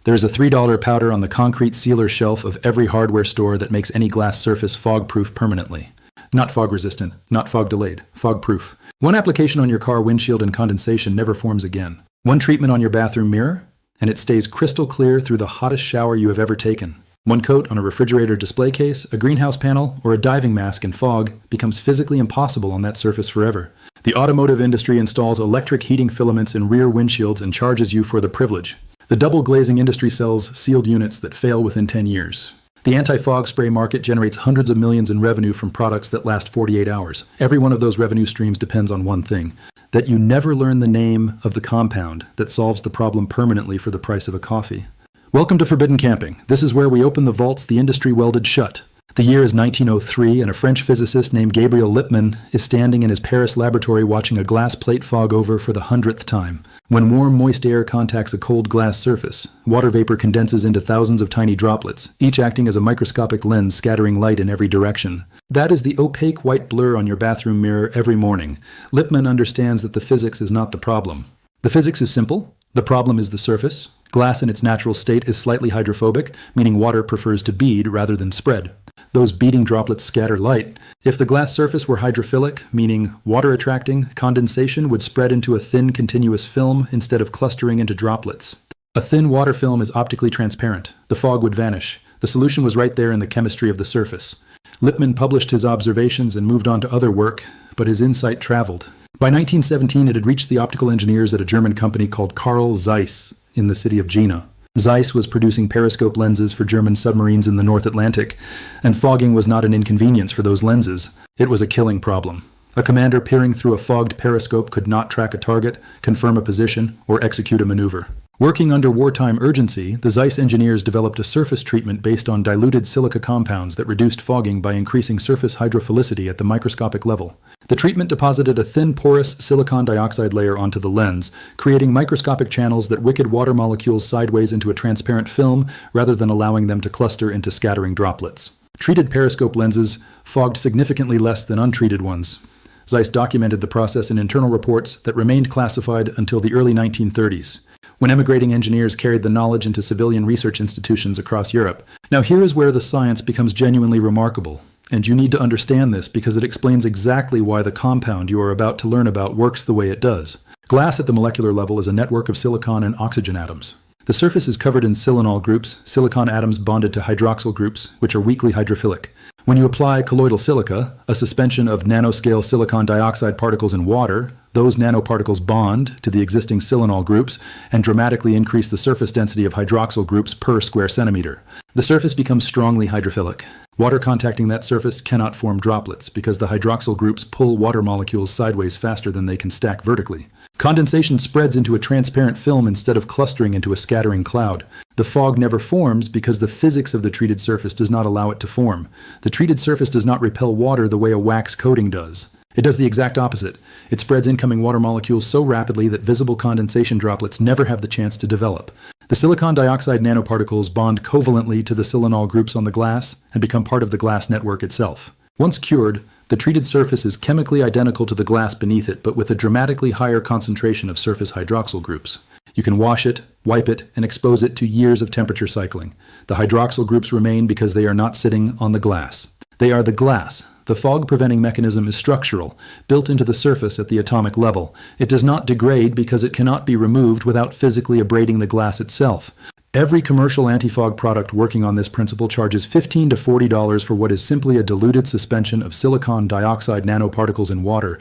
There is a $3 powder on the concrete sealer shelf of every hardware store that makes any glass surface fog-proof permanently. Not fog-resistant, not fog-delayed, fog-proof. One application on your car windshield and condensation never forms again. One treatment on your bathroom mirror, and it stays crystal clear through the hottest shower you have ever taken. One coat on a refrigerator display case, a greenhouse panel, or a diving mask in fog becomes physically impossible on that surface forever. The automotive industry installs electric heating filaments in rear windshields and charges you for the privilege. The double-glazing industry sells sealed units that fail within 10 years. The anti-fog spray market generates hundreds of millions in revenue from products that last 48 hours. Every one of those revenue streams depends on one thing: that you never learn the name of the compound that solves the problem permanently for the price of a coffee. Welcome to Forbidden Camping. This is where we open the vaults the industry welded shut. The year is 1903, and a French physicist named Gabriel Lippmann is standing in his Paris laboratory watching a glass plate fog over for the 100th time. When warm, moist air contacts a cold glass surface, water vapor condenses into thousands of tiny droplets, each acting as a microscopic lens scattering light in every direction. That is the opaque white blur on your bathroom mirror every morning. Lippmann understands that the physics is not the problem. The physics is simple. The problem is the surface. Glass in its natural state is slightly hydrophobic, meaning water prefers to bead rather than spread. Those beading droplets scatter light. If the glass surface were hydrophilic, meaning water-attracting, condensation would spread into a thin continuous film instead of clustering into droplets. A thin water film is optically transparent. The fog would vanish. The solution was right there in the chemistry of the surface. Lippmann published his observations and moved on to other work, but his insight traveled. By 1917, it had reached the optical engineers at a German company called Carl Zeiss in the city of Jena. Zeiss was producing periscope lenses for German submarines in the North Atlantic, and fogging was not an inconvenience for those lenses. It was a killing problem. A commander peering through a fogged periscope could not track a target, confirm a position, or execute a maneuver. Working under wartime urgency, the Zeiss engineers developed a surface treatment based on diluted silica compounds that reduced fogging by increasing surface hydrophilicity at the microscopic level. The treatment deposited a thin porous silicon dioxide layer onto the lens, creating microscopic channels that wicked water molecules sideways into a transparent film rather than allowing them to cluster into scattering droplets. Treated periscope lenses fogged significantly less than untreated ones. Zeiss documented the process in internal reports that remained classified until the early 1930s, when emigrating engineers carried the knowledge into civilian research institutions across Europe. Now here is where the science becomes genuinely remarkable, and you need to understand this because it explains exactly why the compound you are about to learn about works the way it does. Glass at the molecular level is a network of silicon and oxygen atoms. The surface is covered in silanol groups, silicon atoms bonded to hydroxyl groups, which are weakly hydrophilic. When you apply colloidal silica, a suspension of nanoscale silicon dioxide particles in water, those nanoparticles bond to the existing silanol groups and dramatically increase the surface density of hydroxyl groups per square centimeter. The surface becomes strongly hydrophilic. Water contacting that surface cannot form droplets because the hydroxyl groups pull water molecules sideways faster than they can stack vertically. Condensation spreads into a transparent film instead of clustering into a scattering cloud. The fog never forms because the physics of the treated surface does not allow it to form. The treated surface does not repel water the way a wax coating does. It does the exact opposite. It spreads incoming water molecules so rapidly that visible condensation droplets never have the chance to develop. The silicon dioxide nanoparticles bond covalently to the silanol groups on the glass and become part of the glass network itself. Once cured, the treated surface is chemically identical to the glass beneath it, but with a dramatically higher concentration of surface hydroxyl groups. You can wash it, wipe it, and expose it to years of temperature cycling. The hydroxyl groups remain because they are not sitting on the glass. They are the glass. The fog-preventing mechanism is structural, built into the surface at the atomic level. It does not degrade because it cannot be removed without physically abrading the glass itself. Every commercial anti-fog product working on this principle charges $15 to $40 for what is simply a diluted suspension of silicon dioxide nanoparticles in water.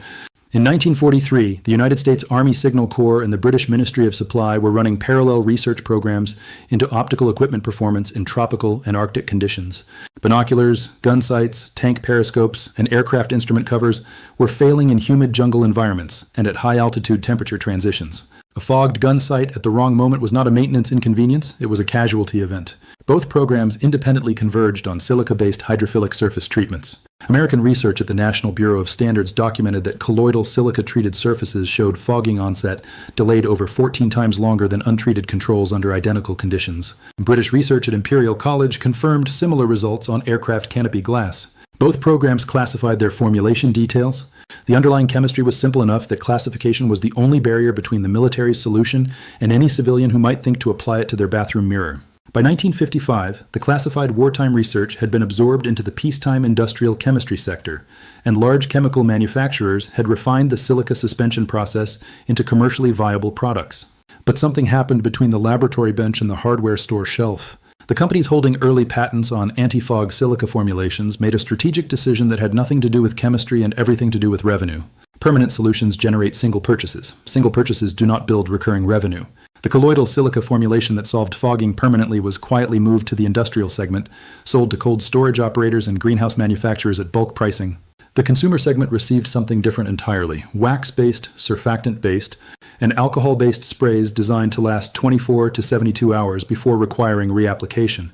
In 1943, the United States Army Signal Corps and the British Ministry of Supply were running parallel research programs into optical equipment performance in tropical and Arctic conditions. Binoculars, gun sights, tank periscopes, and aircraft instrument covers were failing in humid jungle environments and at high-altitude temperature transitions. A fogged gun sight at the wrong moment was not a maintenance inconvenience, it was a casualty event. Both programs independently converged on silica-based hydrophilic surface treatments. American research at the National Bureau of Standards documented that colloidal silica-treated surfaces showed fogging onset delayed over 14 times longer than untreated controls under identical conditions. British research at Imperial College confirmed similar results on aircraft canopy glass. Both programs classified their formulation details, The underlying chemistry was simple enough that classification was the only barrier between the military's solution and any civilian who might think to apply it to their bathroom mirror. By 1955, the classified wartime research had been absorbed into the peacetime industrial chemistry sector, and large chemical manufacturers had refined the silica suspension process into commercially viable products. But something happened between the laboratory bench and the hardware store shelf. The companies holding early patents on anti-fog silica formulations made a strategic decision that had nothing to do with chemistry and everything to do with revenue. Permanent solutions generate single purchases. Single purchases do not build recurring revenue. The colloidal silica formulation that solved fogging permanently was quietly moved to the industrial segment, sold to cold storage operators and greenhouse manufacturers at bulk pricing. The consumer segment received something different entirely: wax-based, surfactant-based, and alcohol-based sprays designed to last 24 to 72 hours before requiring reapplication,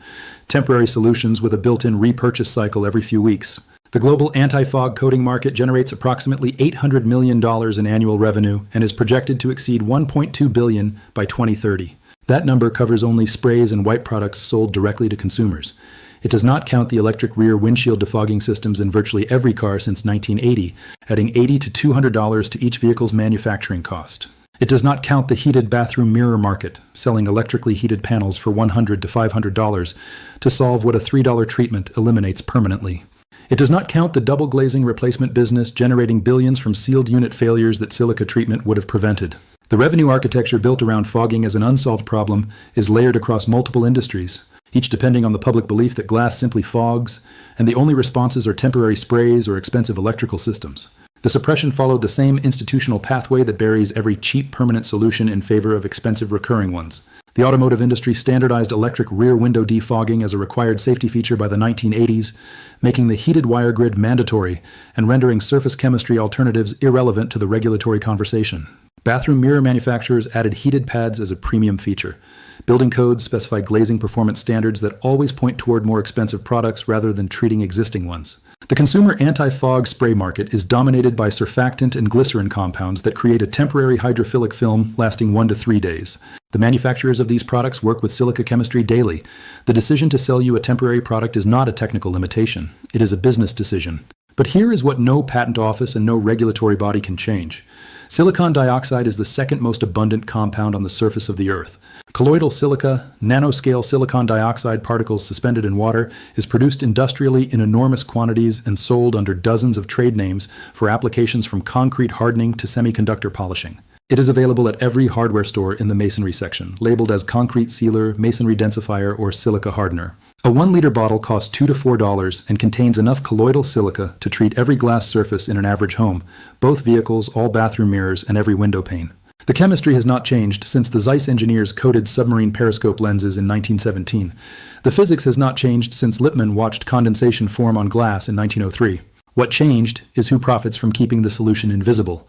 temporary solutions with a built-in repurchase cycle every few weeks. The global anti-fog coating market generates approximately $800 million in annual revenue and is projected to exceed $1.2 billion by 2030. That number covers only sprays and wipe products sold directly to consumers. It does not count the electric rear windshield defogging systems in virtually every car since 1980, adding $80 to $200 to each vehicle's manufacturing cost. It does not count the heated bathroom mirror market, selling electrically heated panels for $100 to $500 to solve what a $3 treatment eliminates permanently. It does not count the double-glazing replacement business generating billions from sealed unit failures that silica treatment would have prevented. The revenue architecture built around fogging as an unsolved problem is layered across multiple industries, each depending on the public belief that glass simply fogs, and the only responses are temporary sprays or expensive electrical systems. The suppression followed the same institutional pathway that buries every cheap permanent solution in favor of expensive recurring ones. The automotive industry standardized electric rear window defogging as a required safety feature by the 1980s, making the heated wire grid mandatory and rendering surface chemistry alternatives irrelevant to the regulatory conversation. Bathroom mirror manufacturers added heated pads as a premium feature. Building codes specify glazing performance standards that always point toward more expensive products rather than treating existing ones. The consumer anti-fog spray market is dominated by surfactant and glycerin compounds that create a temporary hydrophilic film lasting 1 to 3 days. The manufacturers of these products work with silica chemistry daily. The decision to sell you a temporary product is not a technical limitation. It is a business decision. But here is what no patent office and no regulatory body can change. Silicon dioxide is the second most abundant compound on the surface of the Earth. Colloidal silica, nanoscale silicon dioxide particles suspended in water, is produced industrially in enormous quantities and sold under dozens of trade names for applications from concrete hardening to semiconductor polishing. It is available at every hardware store in the masonry section, labeled as concrete sealer, masonry densifier, or silica hardener. A 1-liter bottle costs $2 to $4 and contains enough colloidal silica to treat every glass surface in an average home, both vehicles, all bathroom mirrors, and every window pane. The chemistry has not changed since the Zeiss engineers coated submarine periscope lenses in 1917. The physics has not changed since Lippmann watched condensation form on glass in 1903. What changed is who profits from keeping the solution invisible.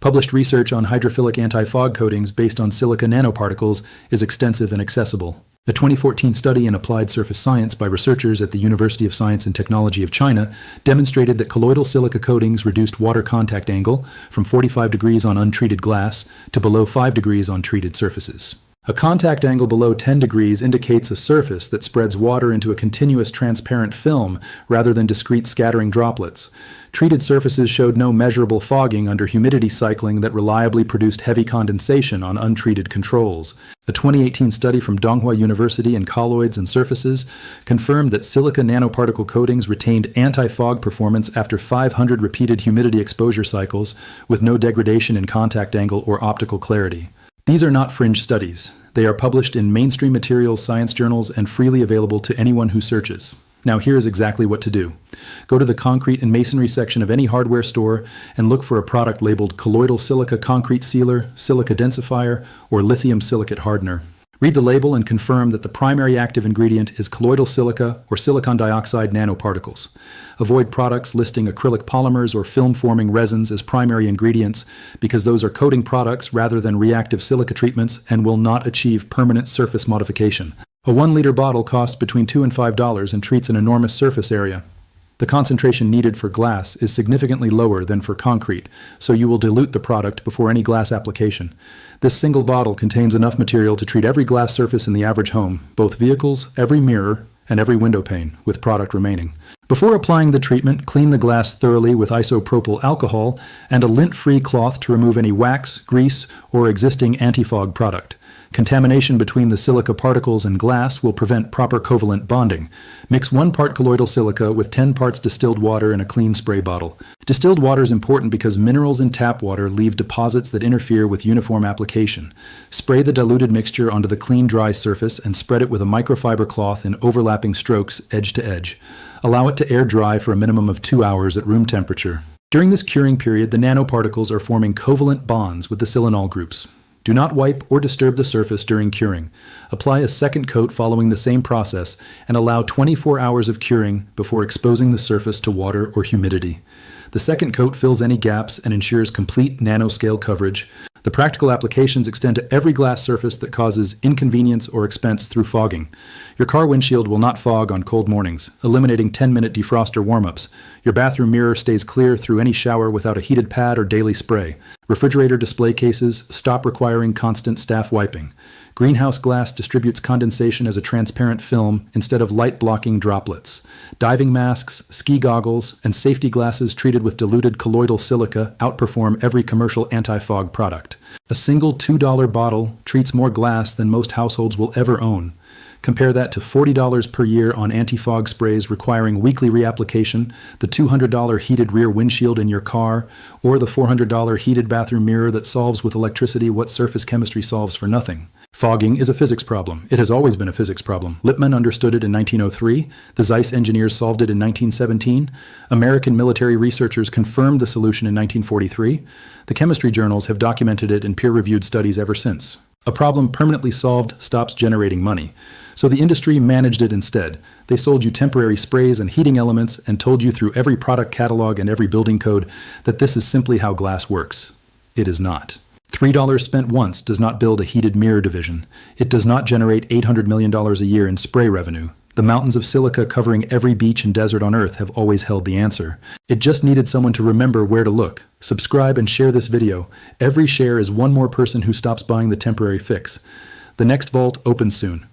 Published research on hydrophilic anti-fog coatings based on silica nanoparticles is extensive and accessible. A 2014 study in applied surface science by researchers at the University of Science and Technology of China demonstrated that colloidal silica coatings reduced water contact angle from 45 degrees on untreated glass to below 5 degrees on treated surfaces. A contact angle below 10 degrees indicates a surface that spreads water into a continuous transparent film rather than discrete scattering droplets. Treated surfaces showed no measurable fogging under humidity cycling that reliably produced heavy condensation on untreated controls. A 2018 study from Donghua University in Colloids and Surfaces confirmed that silica nanoparticle coatings retained anti-fog performance after 500 repeated humidity exposure cycles with no degradation in contact angle or optical clarity. These are not fringe studies. They are published in mainstream materials science journals and freely available to anyone who searches. Now here is exactly what to do. Go to the concrete and masonry section of any hardware store and look for a product labeled colloidal silica concrete sealer, silica densifier, or lithium silicate hardener. Read the label and confirm that the primary active ingredient is colloidal silica or silicon dioxide nanoparticles. Avoid products listing acrylic polymers or film-forming resins as primary ingredients because those are coating products rather than reactive silica treatments and will not achieve permanent surface modification. A 1-liter bottle costs between $2 and $5 and treats an enormous surface area. The concentration needed for glass is significantly lower than for concrete, so you will dilute the product before any glass application. This single bottle contains enough material to treat every glass surface in the average home, both vehicles, every mirror, and every window pane, with product remaining. Before applying the treatment, clean the glass thoroughly with isopropyl alcohol and a lint-free cloth to remove any wax, grease, or existing anti-fog product. Contamination between the silica particles and glass will prevent proper covalent bonding. Mix 1 part colloidal silica with 10 parts distilled water in a clean spray bottle. Distilled water is important because minerals in tap water leave deposits that interfere with uniform application. Spray the diluted mixture onto the clean, dry surface and spread it with a microfiber cloth in overlapping strokes, edge to edge. Allow it to air dry for a minimum of 2 hours at room temperature. During this curing period, the nanoparticles are forming covalent bonds with the silanol groups. Do not wipe or disturb the surface during curing. Apply a second coat following the same process and allow 24 hours of curing before exposing the surface to water or humidity. The second coat fills any gaps and ensures complete nanoscale coverage. The practical applications extend to every glass surface that causes inconvenience or expense through fogging. Your car windshield will not fog on cold mornings, eliminating 10-minute defroster warm-ups. Your bathroom mirror stays clear through any shower without a heated pad or daily spray. Refrigerator display cases stop requiring constant staff wiping. Greenhouse glass distributes condensation as a transparent film instead of light-blocking droplets. Diving masks, ski goggles, and safety glasses treated with diluted colloidal silica outperform every commercial anti-fog product. A single $2 bottle treats more glass than most households will ever own. Compare that to $40 per year on anti-fog sprays requiring weekly reapplication, the $200 heated rear windshield in your car, or the $400 heated bathroom mirror that solves with electricity what surface chemistry solves for nothing. Fogging is a physics problem. It has always been a physics problem. Lippmann understood it in 1903. The Zeiss engineers solved it in 1917. American military researchers confirmed the solution in 1943. The chemistry journals have documented it in peer-reviewed studies ever since. A problem permanently solved stops generating money. So the industry managed it instead. They sold you temporary sprays and heating elements and told you through every product catalog and every building code that this is simply how glass works. It is not. $3 spent once does not build a heated mirror division. It does not generate $800 million a year in spray revenue. The mountains of silica covering every beach and desert on Earth have always held the answer. It just needed someone to remember where to look. Subscribe and share this video. Every share is one more person who stops buying the temporary fix. The next vault opens soon.